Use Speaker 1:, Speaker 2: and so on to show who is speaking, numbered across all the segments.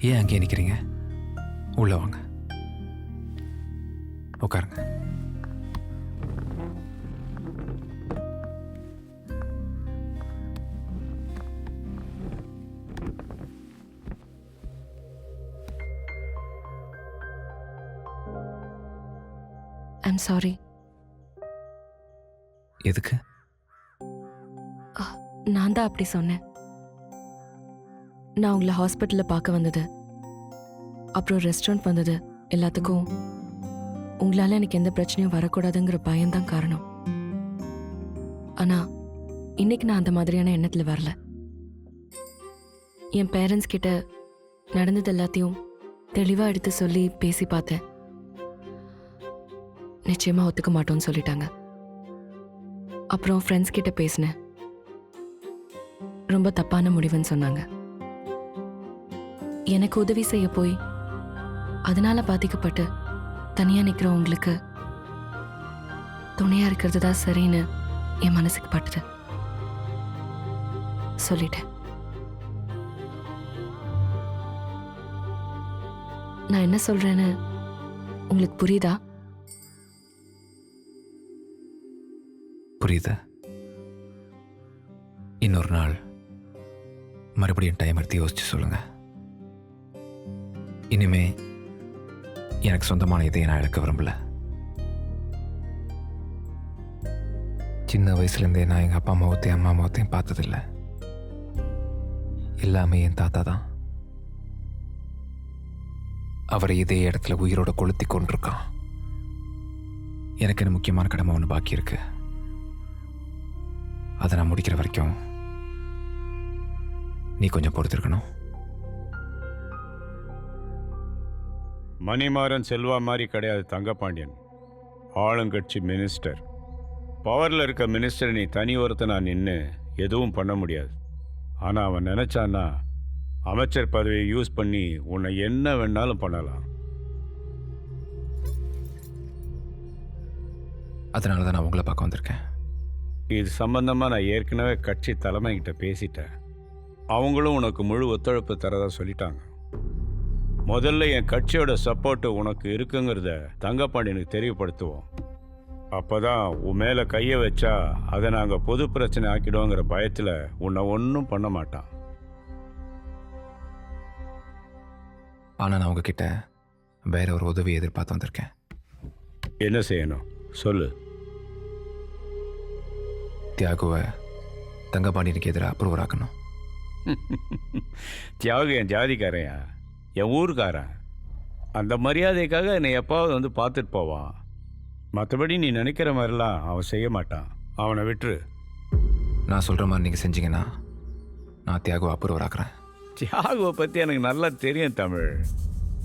Speaker 1: ஏன் அங்கேயே நிற்கிறீங்க? உள்ள வாங்க, உட்காருங்க.
Speaker 2: I'm sorry.
Speaker 1: எதுக்கு?
Speaker 2: நான் தான் அப்படி சொன்னேன். நான் உங்களை ஹாஸ்பிட்டலில் பார்க்க வந்தது, அப்புறம் ரெஸ்டாரண்ட் வந்தது, எல்லாத்துக்கும் உங்களால் எனக்கு எந்த பிரச்சனையும் வரக்கூடாதுங்கிற பயம்தான் காரணம். ஆனால் இன்னைக்கு நான் அந்த மாதிரியான எண்ணத்தில் வரல. என் பேரண்ட்ஸ் கிட்ட நடந்தது எல்லாத்தையும் தெளிவாக எடுத்து சொல்லி பேசி பார்த்தேன். நிச்சயமாக ஒத்துக்க மாட்டோம்னு சொல்லிட்டாங்க. அப்புறம் ஃப்ரெண்ட்ஸ் கிட்ட பேசினேன். ரொம்ப தப்பான முடிவுன்னு சொன்னாங்க. எனக்கு உதவி செய்ய போய் அதனால பாதிக்கப்பட்டு தனியா நிக்கிற உங்களுக்கு துணையா இருக்கிறது தான் சரின்னு என் மனசுக்கு பட்டுது. சொல்லிட்டேன். நான் என்ன சொல்றேன்னு உங்களுக்கு புரியுதா?
Speaker 1: புரியுது. இன்னொரு நாள் மறுபடியும் டைம் எடுத்து யோசிச்சு சொல்லுங்க. இனிமே எனக்கு சொந்தமான இதை நான் இழக்க விரும்பல. சின்ன வயசுலேருந்தே நான் எங்கள் அப்பா அம்மாவத்தையும் அம்மா அம்மாவத்தையும் பார்த்ததில்லை. எல்லாமே என் தாத்தா தான். அவரை இதே இடத்துல உயிரோட கொளுத்தி கொண்டிருக்கான். எனக்கு என்ன முக்கியமான கடமை ஒன்று பாக்கி இருக்கு. அதை நான் முடிக்கிற வரைக்கும் நீ கொஞ்சம் பொறுத்திருக்கணும்.
Speaker 3: மணிமாறன் செல்வா மாதிரி கிடையாது தங்கபாண்டியன். ஆளுங்கட்சி மினிஸ்டர். பவரில் இருக்க மினிஸ்டர் நீ தனி ஒருத்தனா நின்று எதுவும் பண்ண முடியாது. ஆனால் அவன் நினச்சான்னா அமைச்சர் பதவியை யூஸ் பண்ணி உன்னை என்ன வேணாலும் பண்ணலாம்.
Speaker 1: அதனால தான் நான் உங்களை பார்க்க வந்திருக்கேன்.
Speaker 3: இது சம்பந்தமாக நான் ஏற்கனவே கட்சி தலைமைகிட்ட பேசிட்டேன். அவங்களும் உனக்கு முழு ஒத்துழைப்பு தரதா சொல்லிட்டாங்க. முதல்ல என் கட்சியோட சப்போர்ட்டு உனக்கு இருக்குங்கிறத தங்கப்பாண்டியனுக்கு தெரியப்படுத்துவோம். அப்போதான் உன் மேலே கையை வச்சா அதை நாங்கள் பொது பிரச்சனை ஆக்கிடுவோங்கிற பயத்தில் உன்னை ஒன்றும் பண்ண மாட்டான்.
Speaker 1: ஆனால் நான் உங்ககிட்ட வேற ஒரு உதவி எதிர்பார்த்து வந்திருக்கேன்.
Speaker 3: என்ன செய்யணும் சொல்லு.
Speaker 1: தியாகுவை தங்கபாண்டியனுக்கு எதிராக அப்ரூவர் ஆக்கணும்.
Speaker 3: தியாகு என் ஜாதிக்காரையா, என் ஊருக்காரன். அந்த மரியாதைக்காக என்னை எப்பாவது வந்து பார்த்துட்டு போவான். மற்றபடி நீ நினைக்கிற மாதிரிலாம் அவன் செய்ய மாட்டான். அவனை விட்டுரு.
Speaker 1: நான் சொல்கிற மாதிரி நீங்கள் செஞ்சீங்கன்னா நான் தியாகுவை அப்ரூவர் ஆக்குறேன்.
Speaker 3: தியாகுவை பற்றி எனக்கு நல்லா தெரியும் தமிழ்.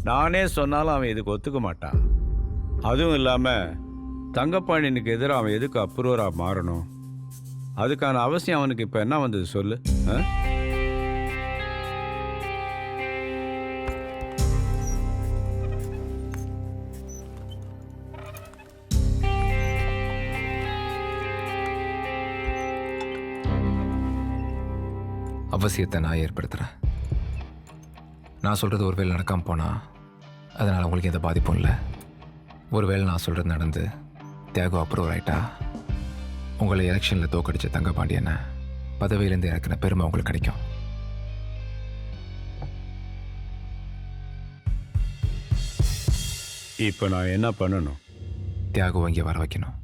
Speaker 3: நானே சொன்னாலும் அவன் இதுக்கு ஒத்துக்க மாட்டான். அதுவும் இல்லாமல் தங்கப்பாண்டியனுக்கு எதிராக அவன் எதுக்கு அப்ரூவராக மாறணும்? அதுக்கான அவசியம் அவனுக்கு இப்போ என்ன வந்தது சொல்லு.
Speaker 1: அவசியத்தை நான் ஏற்படுத்துகிறேன். நான் சொல்கிறது ஒருவேளை நடக்காமல் போனால் அதனால் உங்களுக்கு எந்த பாதிப்பும் இல்லை. ஒருவேளை நான் சொல்கிறது நடந்து தியாகு அப்ரூவர் ஆகிட்டா உங்களை எலெக்ஷனில் தோக்கடிச்ச தங்கபாண்டியனை பதவியிலேருந்து இறக்குன பெருமை உங்களுக்கு கிடைக்கும்.
Speaker 3: இப்போ நான் என்ன பண்ணணும்?
Speaker 1: தியாகுவை இங்கே வர வைக்கணும்.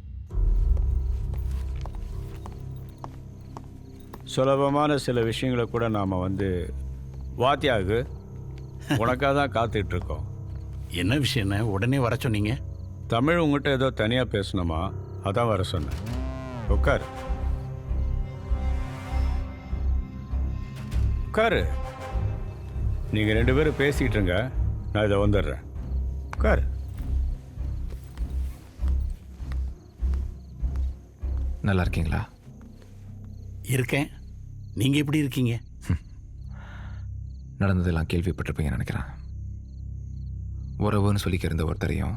Speaker 3: சுலபமான சில விஷயங்களை கூட நாம் வா தியாகு, உனக்காக தான் காத்துட்ருக்கோம்.
Speaker 4: என்ன விஷயம்னா உடனே வர சொன்னீங்க?
Speaker 3: தமிழ் உங்கள்கிட்ட ஏதோ தனியாக பேசணுமா, அதான் வர சொன்னேன். உட்காரு உட்காரு. நீங்கள் 2 பேரும் பேசிகிட்டு இருங்க, நான் இதை வந்துடுறேன். உட்காரு.
Speaker 1: நல்லா இருக்கீங்களா?
Speaker 4: இருக்கேன். நீங்கள் எப்படி இருக்கீங்க?
Speaker 1: நடந்ததெல்லாம் கேள்விப்பட்டிருப்பீங்கன்னு நினைக்கிறேன். உறவுன்னு சொல்லிக்க இருந்த ஒருத்தரையும்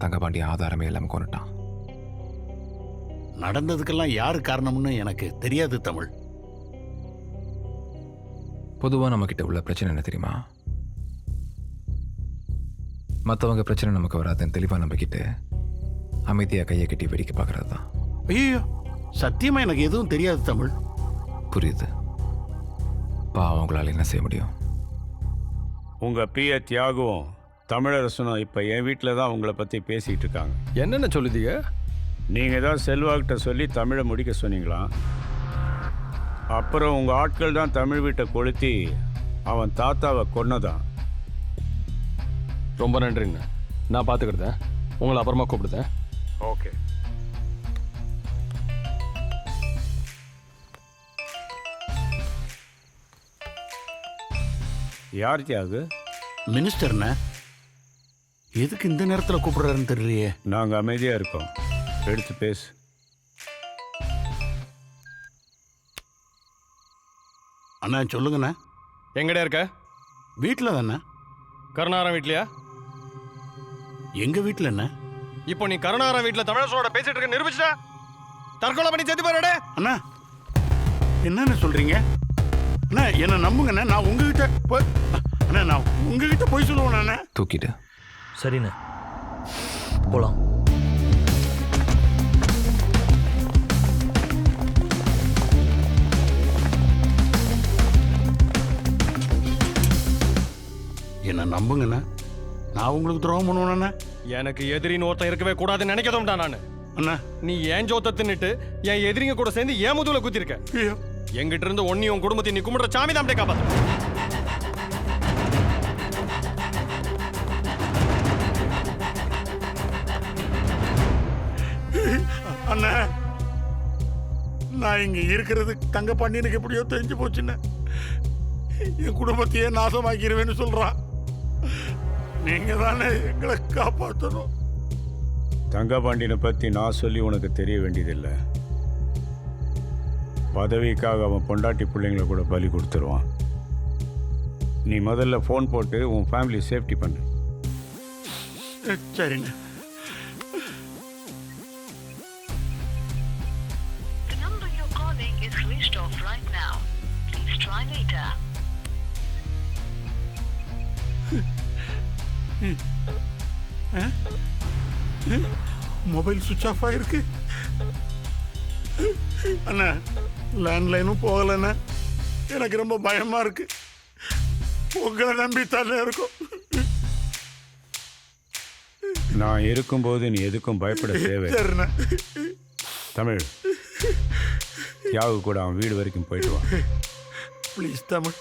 Speaker 1: தங்கபாண்டிய ஆதாரமே இல்லாமல் கொண்டுட்டான்.
Speaker 4: நடந்ததுக்கெல்லாம் யார் காரணம்னு எனக்கு தெரியாது தமிழ்.
Speaker 1: பொதுவாக நம்மக்கிட்ட உள்ள பிரச்சனை என்ன தெரியுமா? மற்றவங்க பிரச்சனை நமக்கு வராதுன்னு தெளிவாக நம்பிக்கிட்டு அமைதியாக கையை கட்டி வெடிக்க பார்க்கறது தான்.
Speaker 4: ஐயோ, சத்தியமா எனக்கு எதுவும் தெரியாது தமிழ்.
Speaker 1: புரியுது. அவங்களால என்ன செய்ய முடியும்?
Speaker 3: உங்கள் பிஏ தியாகவும் தமிழரசனும் இப்போ என் வீட்டில் தான் உங்களை பற்றி பேசிகிட்டு இருக்காங்க.
Speaker 5: என்னென்ன சொல்லுதீங்க?
Speaker 3: நீங்கள் தான் செல்வாக்கிட்ட சொல்லி தமிழை முடிக்க சொன்னீங்களாம். அப்புறம் உங்கள் ஆட்கள் தான் தமிழ் வீட்டை கொளுத்தி அவன் தாத்தாவை கொன்னதான்.
Speaker 5: ரொம்ப நன்றிங்க, நான் பார்த்துக்கிட்டேன். உங்களை அப்புறமா கூப்பிடுதேன்.
Speaker 3: ஓகே. யார் தியாகு?
Speaker 4: மினிஸ்டர்ண்ணே, எதுக்கு இந்த நேரத்தில் கூப்பிடுறாருன்னு தெரியலையே.
Speaker 3: நாங்கள் அமைதியாக இருக்கோம், எடுத்து பேசு.
Speaker 4: அண்ணா சொல்லுங்கண்ணே.
Speaker 5: எங்கடா இருக்க?
Speaker 4: வீட்டில் தானே.
Speaker 5: கருணாரம் வீட்லையா?
Speaker 4: எங்கள் வீட்டில் என்ன?
Speaker 5: இப்போ நீ கருணாரம் வீட்டில் தமிழரசனோட பேசிட்டு இருக்க நிரூபிச்சுட்டா தற்கொலை பண்ணி செத்து போறடே.
Speaker 4: அண்ணா என்னென்ன சொல்கிறீங்க? அண்ணா என்னை நம்புங்கண்ணே, நான் உங்ககிட்ட போய் அண்ணா நான் உங்ககிட்ட போய் சொல்லுவேன். அண்ணா
Speaker 1: தூக்கிட்டு
Speaker 6: சரிண்ணே, போலாம்.
Speaker 4: என்னை நம்புங்கண்ணா, நான் உங்களுக்கு துரோகம் பண்ணுவேண்ணா.
Speaker 5: எனக்கு எதிரின்னு ஒருத்தன் இருக்கவே கூடாதுன்னு நினைக்கதும்டா நான்.
Speaker 4: அண்ணா
Speaker 5: நீ ஏன் ஜோத்த தின்னுட்டு என் எதிரிங்க கூட சேர்ந்து ஏன் முதுகுல குத்திருக்க?
Speaker 4: ஐயோ,
Speaker 5: எங்கிட்ட இருந்து ஒன்னியும் உன் குடும்பத்தை நீ கும்பிடுற சாமி தான் காப்பாத்து.
Speaker 4: அண்ணா நான் இங்க இருக்கிறது தங்கப்பாண்டி எனக்கு எப்படியோ தெரிஞ்சு போச்சுண்ணே. என் குடும்பத்தையே நாசமாக்கிடுவேன்னு சொல்றான். நீங்க தானே எங்களை காப்பாற்றணும்.
Speaker 3: தங்கபாண்டியனை பற்றி நான் சொல்லி உனக்கு தெரிய வேண்டியதில்லை. பதவிக்காக அவன் பொண்டாட்டி பிள்ளைங்களை கூட பலி கொடுத்துருவான். நீ முதல்ல ஃபோன் போட்டு உன் ஃபேமிலி சேஃப்டி பண்ணு.
Speaker 4: சரிண்ணே.
Speaker 7: The number you're calling is switched off right now. Please try later.
Speaker 4: Mobile சுவிட்ச் ஆஃப் ஆயிருக்கு. அண்ணா லேண்ட்லைனும் போகலண்ணா. எனக்கு ரொம்ப பயமா இருக்கு. உங்களை நம்பி தானே இருக்கும்.
Speaker 3: நான் இருக்கும்போது நீ எதுக்கும் பயப்பட தேவை.
Speaker 4: சரிண்ணா.
Speaker 3: தமிழ், தியாகு கூட அவன் வீடு வரைக்கும் போயிட்டு வா.
Speaker 4: ப்ளீஸ் தமிழ்.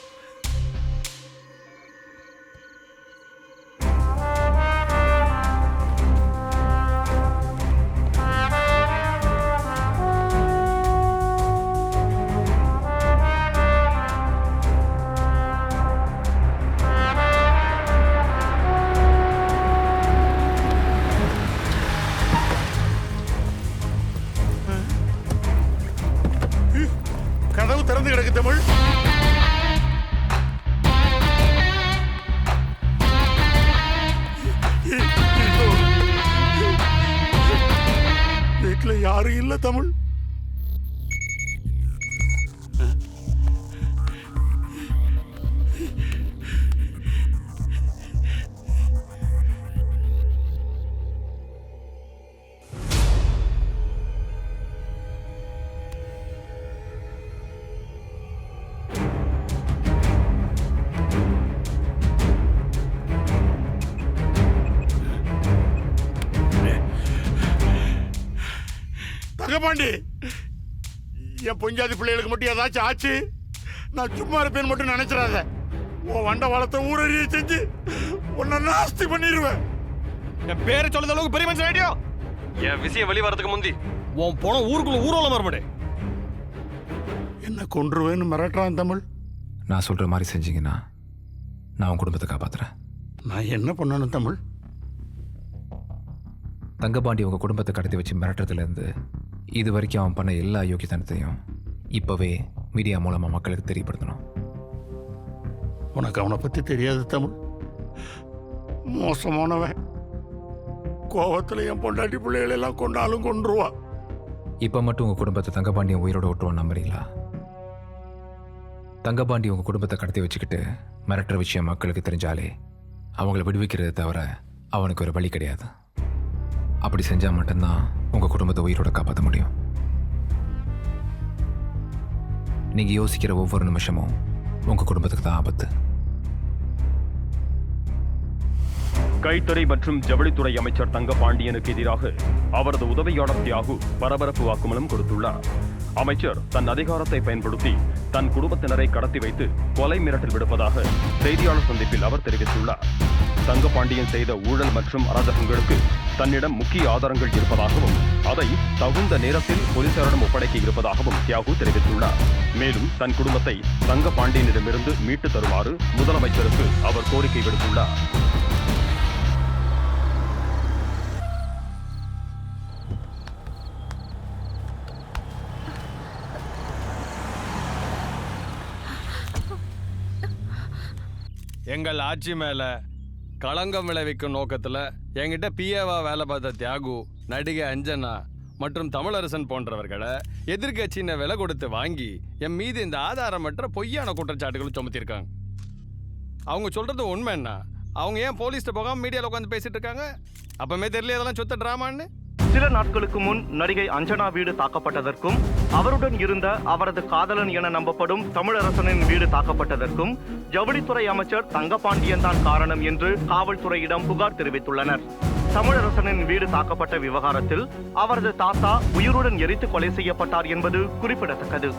Speaker 4: கதவு திறந்து கிடக்கு தமிழ். வீட்டுல யாரும் இல்ல தமிழ். தங்கபாண்டி, என் பொஞ்சாதி பிள்ளைகளுக்கு மட்டும் ஏதாச்சும் ஆச்சு நான் சும்மா இருப்பேன்னு மட்டும் நினைச்சிடாத. உன் வண்ட வளத்தை ஊரறிய செஞ்சு உன்னை நாஸ்தி பண்ணிடுவேன்.
Speaker 5: என் பேரை சொல்லுற அளவுக்கு பெரிய மனுஷன் ஆயிட்டியோ? என் விஷயம் வெளி வரதுக்கு முந்தி உன் போன ஊருக்குள்ள ஊர்வலம் வரமாட்டே.
Speaker 4: என்ன கொன்றுவேன்னு மிரட்டுறான் தமிழ்.
Speaker 1: நான் சொல்கிற மாதிரி செஞ்சீங்கன்னா நான் உன் குடும்பத்தை காப்பாற்றுறேன்.
Speaker 4: நான் என்ன பண்ணணும் தமிழ்?
Speaker 1: தங்கபாண்டி உங்கள் குடும்பத்தை கடத்தி வச்சு மிரட்டுறதுலேருந்து இது வரைக்கும் அவன் பண்ண எல்லா யோக்கியத்தனத்தையும் இப்போவே மீடியா மூலமாக மக்களுக்கு தெரியப்படுத்தணும்.
Speaker 4: உனக்கு அவனை பற்றி தெரியாது தமிழ். மோசமானவன். கோவத்தில் என் பொண்டாட்டி பிள்ளைகளெல்லாம் கொண்டாலும் கொன்றுவா.
Speaker 1: இப்போ மட்டும் உங்கள் குடும்பத்தை தங்கபாண்டியன் உயிரோட விட்டுருவான் நம்புறீங்களா? தங்கபாண்டி உங்கள் குடும்பத்தை கடத்தி வச்சுக்கிட்டு மிரட்டுற விஷயம் மக்களுக்கு தெரிஞ்சாலே அவங்கள விடுவிக்கிறத தவிர அவனுக்கு ஒரு வழி கிடையாது. அப்படி செஞ்சால் மட்டும்தான் உங்கள் குடும்பத்தை உயிரோட காப்பாற்ற முடியும். நீங்கள் யோசிக்கிற ஒவ்வொரு நிமிஷமும் உங்கள் குடும்பத்துக்கு தான் ஆபத்து.
Speaker 8: கைத்தறி மற்றும் ஜவுளித்துறை அமைச்சர் தங்கபாண்டியனுக்கு எதிராக அவரது உதவியாளர் தியாகு பரபரப்பு வாக்குமூலம் கொடுத்துள்ளார். அமைச்சர் தன் அதிகாரத்தை பயன்படுத்தி தன் குடும்பத்தினரை கடத்தி வைத்து கொலை மிரட்டல் விடுப்பதாக செய்தியாளர் சந்திப்பில் அவர் தெரிவித்துள்ளார். தங்கபாண்டியன் செய்த ஊழல் மற்றும் அராஜகங்களுக்கு தன்னிடம் முக்கிய ஆதாரங்கள் இருப்பதாகவும் அதை தகுந்த நேரத்தில் போலீசாரிடம் ஒப்படைக்க இருப்பதாகவும் தியாகு தெரிவித்துள்ளார். மேலும் தன் குடும்பத்தை தங்கபாண்டியனிடமிருந்து மீட்டு தருமாறு முதலமைச்சருக்கு அவர் கோரிக்கை விடுத்துள்ளார்.
Speaker 5: எங்கள் ஆட்சி மேல களங்கம் விளைவிக்கும் நோக்கத்துல என்கிட்ட பிஏவா வேலை பார்த்த தியாகு, நடிகை அஞ்சனா மற்றும் தமிழரசன் போன்றவர்களை எதிர்கட்சியின விலை கொடுத்து வாங்கி என் மீது இந்த ஆதாரமற்ற பொய்யான குற்றச்சாட்டுகள் சுமத்திருக்காங்க. அவங்க சொல்றது உண்மை என்ன? அவங்க ஏன் போலீஸ்ட்டு போகாம மீடியாவில் உட்காந்து பேசிட்டு இருக்காங்க? அப்பமே தெரியல அதெல்லாம் சொத்த டிராமான்னு.
Speaker 9: சில நாட்களுக்கு முன் நடிகை அஞ்சனா வீடு தாக்கப்பட்டதற்கும் அவருடன் இருந்த அவரது காதலன் என நம்பப்படும் தமிழரசனின் வீடு தாக்கப்பட்டதற்கும் ஜவுளித்துறை அமைச்சர் தங்கபாண்டியன் தான் காரணம் என்று காவல்துறையிடம் புகார் தெரிவித்துள்ளனர். தமிழரசனின் வீடு தாக்கப்பட்ட விவகாரத்தில் அவரது தாத்தா உயிருடன் எரித்து கொலை செய்யப்பட்டார் என்பது குறிப்பிடத்தக்கது.